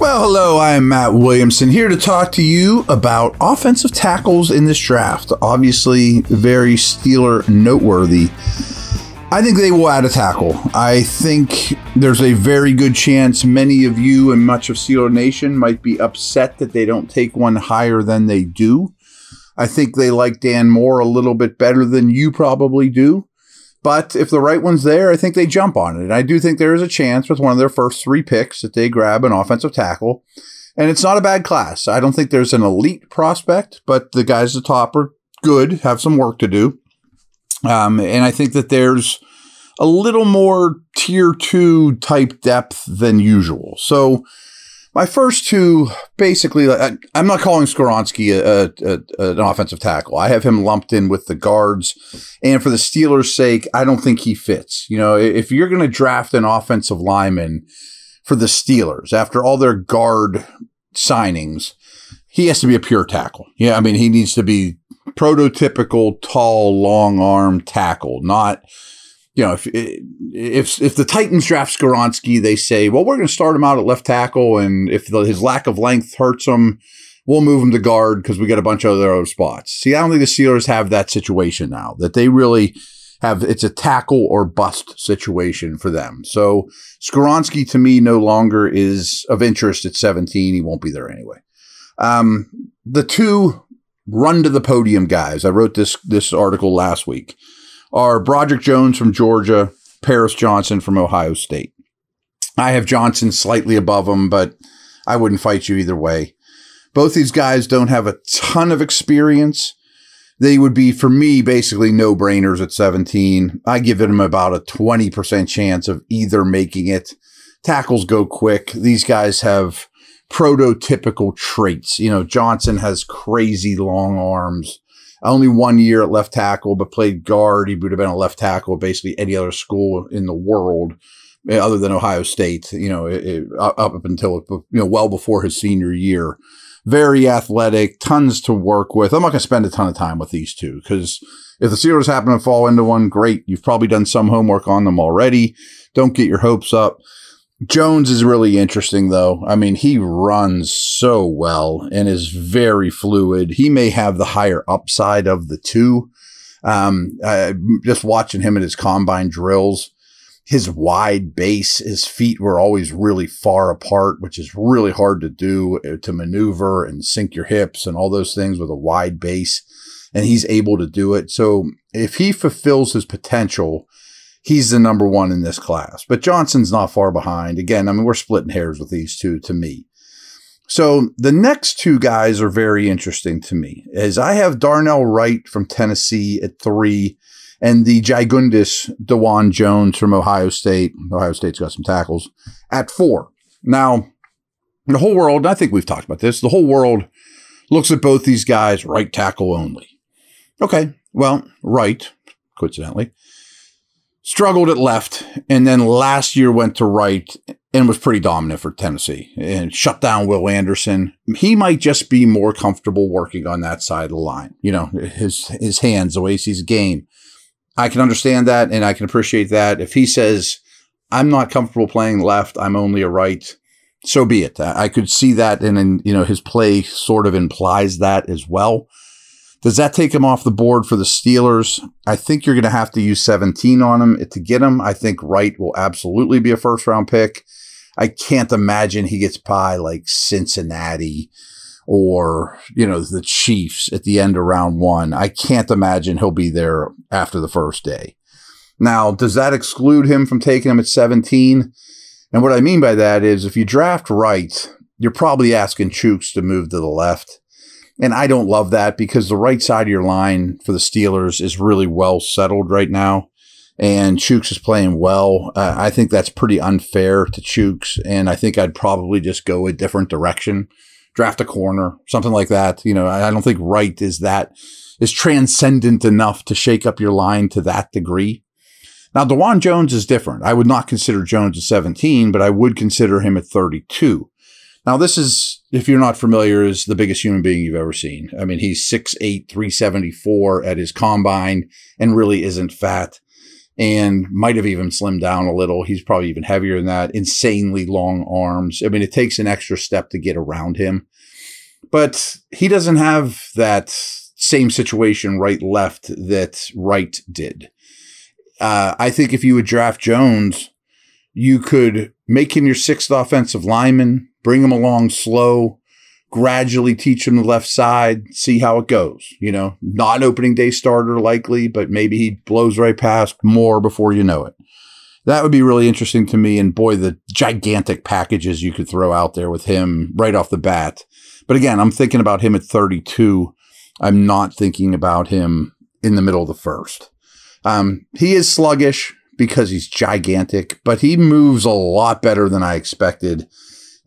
Well, hello, I am Matt Williamson here to talk to you about offensive tackles in this draft. Obviously, very Steeler noteworthy. I think they will add a tackle. I think there's a very good chance many of you and much of Steeler Nation might be upset that they don't take one higher than they do. I think they like Dan Moore a little bit better than you probably do. But if the right one's there, I think they jump on it. And I do think there is a chance with one of their first 3 picks that they grab an offensive tackle. And it's not a bad class. I don't think there's an elite prospect, but the guys at the top are good, have some work to do. And I think that there's a little more tier 2 type depth than usual. So my first 2, basically, I'm not calling Skoronski an offensive tackle. I have him lumped in with the guards. And for the Steelers' sake, I don't think he fits. You know, if you're going to draft an offensive lineman for the Steelers, after all their guard signings, he has to be a pure tackle. Yeah, I mean, he needs to be prototypical, tall, long arm tackle, not... You know, if the Titans draft Skoronski, they say, well, we're going to start him out at left tackle, and if his lack of length hurts him, we'll move him to guard because we got a bunch of other spots. See, I don't think the Steelers have that situation now, that they really have, it's a tackle or bust situation for them. So Skoronski, to me, no longer is of interest at 17. He won't be there anyway. The 2 run to the podium guys, I wrote this article last week, are Broderick Jones from Georgia, Paris Johnson from Ohio State. I have Johnson slightly above him, but I wouldn't fight you either way. Both these guys don't have a ton of experience. They would be, for me, basically no-brainers at 17. I give them about a 20% chance of either making it. Tackles go quick. These guys have prototypical traits. You know, Johnson has crazy long arms. Only 1 year at left tackle, but played guard. He would have been a left tackle at basically any other school in the world other than Ohio State, you know, up until, you know, well before his senior year. Very athletic, tons to work with. I'm not going to spend a ton of time with these 2 because if the Steelers happen to fall into one, great. You've probably done some homework on them already. Don't get your hopes up. Jones is really interesting, though. I mean, he runs so well and is very fluid. He may have the higher upside of the 2. Just watching him at his combine drills, his wide base, his feet were always really far apart, which is really hard to do, to maneuver and sink your hips and all those things with a wide base. And he's able to do it. So if he fulfills his potential, he's the number 1 in this class. But Johnson's not far behind. Again, I mean, we're splitting hairs with these 2 to me. So the next 2 guys are very interesting to me, as I have Darnell Wright from Tennessee at 3 and the gigundous Dewan Jones from Ohio State. Ohio State's got some tackles at 4. Now, the whole world, and I think we've talked about this, the whole world looks at both these guys right tackle only. Okay, well, Wright, coincidentally, struggled at left, and then last year went to right and was pretty dominant for Tennessee and shut down Will Anderson. He might just be more comfortable working on that side of the line. You know, his hands, the way he sees the game. I can understand that, and I can appreciate that. If he says, I'm not comfortable playing left, I'm only a right, so be it. I could see that, and you know, his play sort of implies that as well. Does that take him off the board for the Steelers? I think you're going to have to use 17 on him to get him. I think Wright will absolutely be a first-round pick. I can't imagine he gets by like Cincinnati or, you know, the Chiefs at the end of round 1. I can't imagine he'll be there after the first day. Now, does that exclude him from taking him at 17? And what I mean by that is if you draft Wright, you're probably asking Chooks to move to the left. And I don't love that because the right side of your line for the Steelers is really well settled right now. And Chooks is playing well. I think that's pretty unfair to Chooks. And I think I'd probably just go a different direction. Draft a corner, something like that. You know, I don't think Wright is transcendent enough to shake up your line to that degree. Now, Dewan Jones is different. I would not consider Jones at 17, but I would consider him at 32. Now, this is, if you're not familiar, is the biggest human being you've ever seen. I mean, he's 6'8", 374 at his combine and really isn't fat. and might have even slimmed down a little. He's probably even heavier than that. Insanely long arms. I mean, it takes an extra step to get around him. But he doesn't have that same situation right-left that Wright did. I think if you would draft Jones, you could make him your sixth offensive lineman, bring him along slow, gradually teach him the left side, see how it goes. You know, not an opening day starter likely, but maybe he blows right past more before you know it. That would be really interesting to me. And boy, the gigantic packages you could throw out there with him right off the bat. But again, I'm thinking about him at 32. I'm not thinking about him in the middle of the first. He is sluggish because he's gigantic, but he moves a lot better than I expected.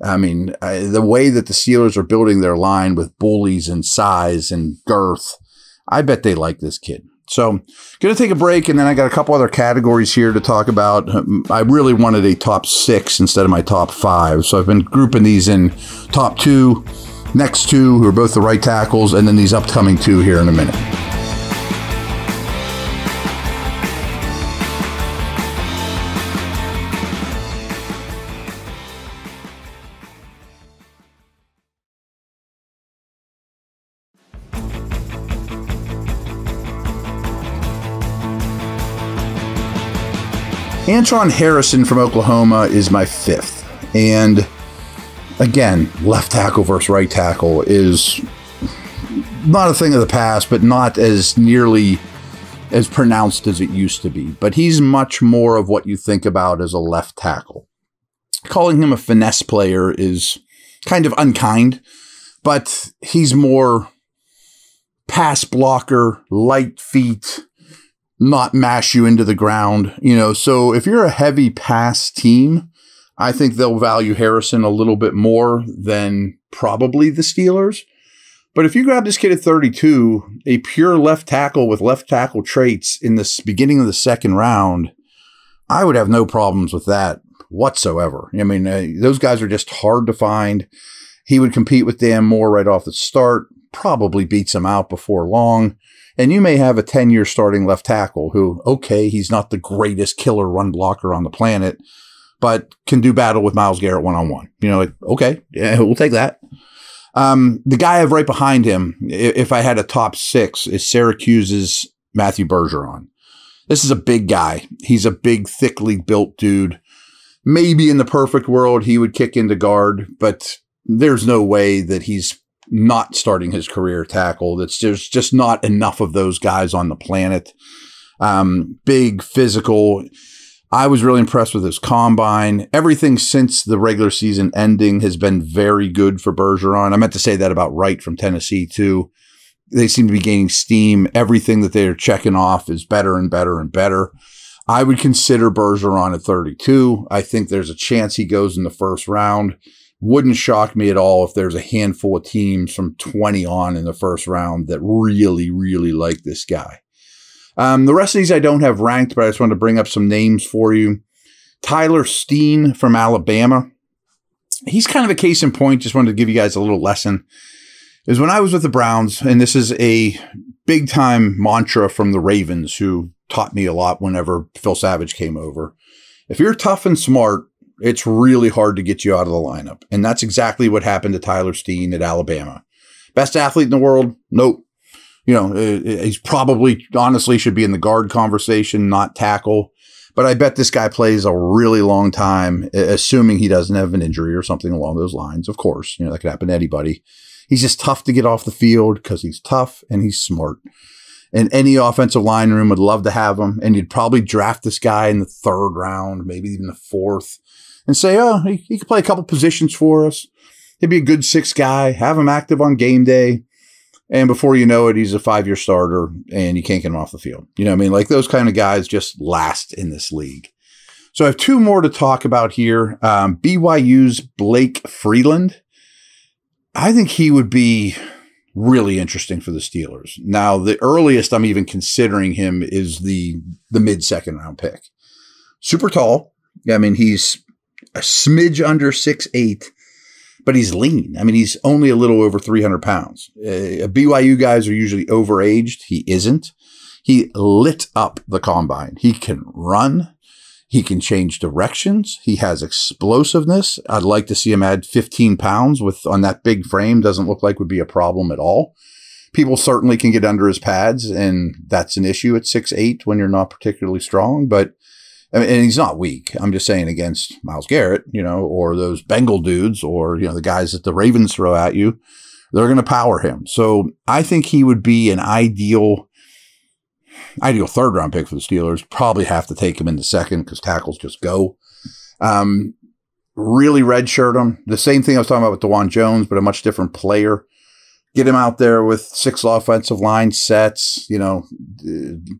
I mean, the way that the Steelers are building their line with bullies and size and girth, I bet they like this kid. So going to take a break, and then I got a couple other categories here to talk about. I really wanted a top 6 instead of my top 5. So I've been grouping these in top 2, next 2, who are both the right tackles, and then these upcoming 2 here in a minute. Antron Harrison from Oklahoma is my 5th. And again, left tackle versus right tackle is not a thing of the past, but not as nearly as pronounced as it used to be. But he's much more of what you think about as a left tackle. Calling him a finesse player is kind of unkind, but he's more pass blocker, light feet, not mash you into the ground, you know. So if you're a heavy pass team, I think they'll value Harrison a little bit more than probably the Steelers. But if you grab this kid at 32, a pure left tackle with left tackle traits in the beginning of the second round, I would have no problems with that whatsoever. I mean, those guys are just hard to find. He would compete with Dan Moore right off the start, probably beats him out before long. And you may have a 10-year starting left tackle who, okay, he's not the greatest killer run blocker on the planet, but can do battle with Myles Garrett one-on-one. You know, like, okay, yeah, we'll take that. The guy I have right behind him, if I had a top 6, is Syracuse's Matthew Bergeron. This is a big guy. He's a big, thickly built dude. Maybe in the perfect world, he would kick into guard, but there's no way that he's not starting his career tackle. There's just not enough of those guys on the planet. Big, physical. I was really impressed with his combine. Everything since the regular season ending has been very good for Bergeron. I meant to say that about Wright from Tennessee too. They seem to be gaining steam. Everything that they're checking off is better and better and better. I would consider Bergeron at 32. I think there's a chance he goes in the first round. Wouldn't shock me at all if there's a handful of teams from 20 on in the first round that really, really like this guy. The rest of these I don't have ranked, but I just wanted to bring up some names for you. Tyler Steen from Alabama. He's kind of a case in point. Just wanted to give you guys a little lesson. Is when I was with the Browns, and this is a big time mantra from the Ravens, who taught me a lot whenever Phil Savage came over. If you're tough and smart, it's really hard to get you out of the lineup. And that's exactly what happened to Tyler Steen at Alabama. Best athlete in the world? Nope. You know, he's probably, honestly, should be in the guard conversation, not tackle. But I bet this guy plays a really long time, assuming he doesn't have an injury or something along those lines. Of course, you know, that could happen to anybody. He's just tough to get off the field because he's tough and he's smart. And any offensive line room would love to have him. And you'd probably draft this guy in the 3rd round, maybe even the 4th. And say, oh, he could play a couple positions for us. He'd be a good 6th guy. Have him active on game day. And before you know it, he's a 5-year starter and you can't get him off the field. You know what I mean? Like those kind of guys just last in this league. So I have 2 more to talk about here. BYU's Blake Freeland. I think he would be really interesting for the Steelers. Now, the earliest I'm even considering him is the mid-second round pick. Super tall. I mean, he's a smidge under 6'8", but he's lean. I mean, he's only a little over 300 pounds. BYU guys are usually overaged. He isn't. He lit up the combine. He can run. He can change directions. He has explosiveness. I'd like to see him add 15 pounds on that big frame. Doesn't look like would be a problem at all. People certainly can get under his pads, and that's an issue at 6'8" when you're not particularly strong. But I mean, and he's not weak. I'm just saying against Myles Garrett, or those Bengal dudes, or the guys that the Ravens throw at you, they're going to power him. So I think he would be an ideal third-round pick for the Steelers. Probably have to take him in the second because tackles just go. Really redshirt him. The same thing I was talking about with DeJuan Jones, but a much different player. Get him out there with 6 offensive line sets,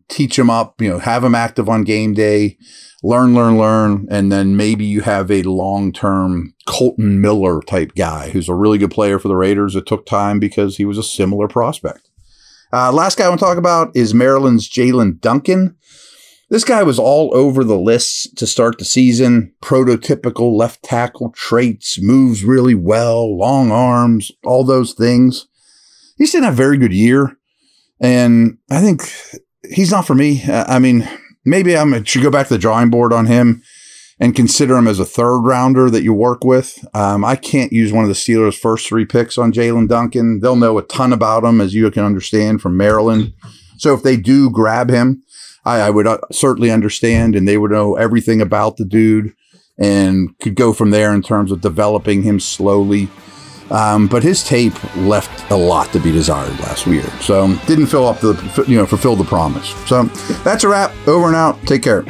teach him up, have him active on game day, learn, and then maybe you have a long-term Colton Miller type guy who's a really good player for the Raiders. It took time because he was a similar prospect. Last guy I want to talk about is Maryland's Jalen Duncan. This guy was all over the lists to start the season. Prototypical left tackle traits, moves really well, long arms, all those things. He just didn't have a very good year. And I think he's not for me. I mean, maybe I should go back to the drawing board on him and consider him as a third rounder that you work with. I can't use one of the Steelers' first 3 picks on Jalen Duncan. They'll know a ton about him, as you can understand, from Maryland. So if they do grab him, I would certainly understand, and they would know everything about the dude and could go from there in terms of developing him slowly. But his tape left a lot to be desired last year. So didn't fulfill the promise. So that's a wrap. Over and out. Take care.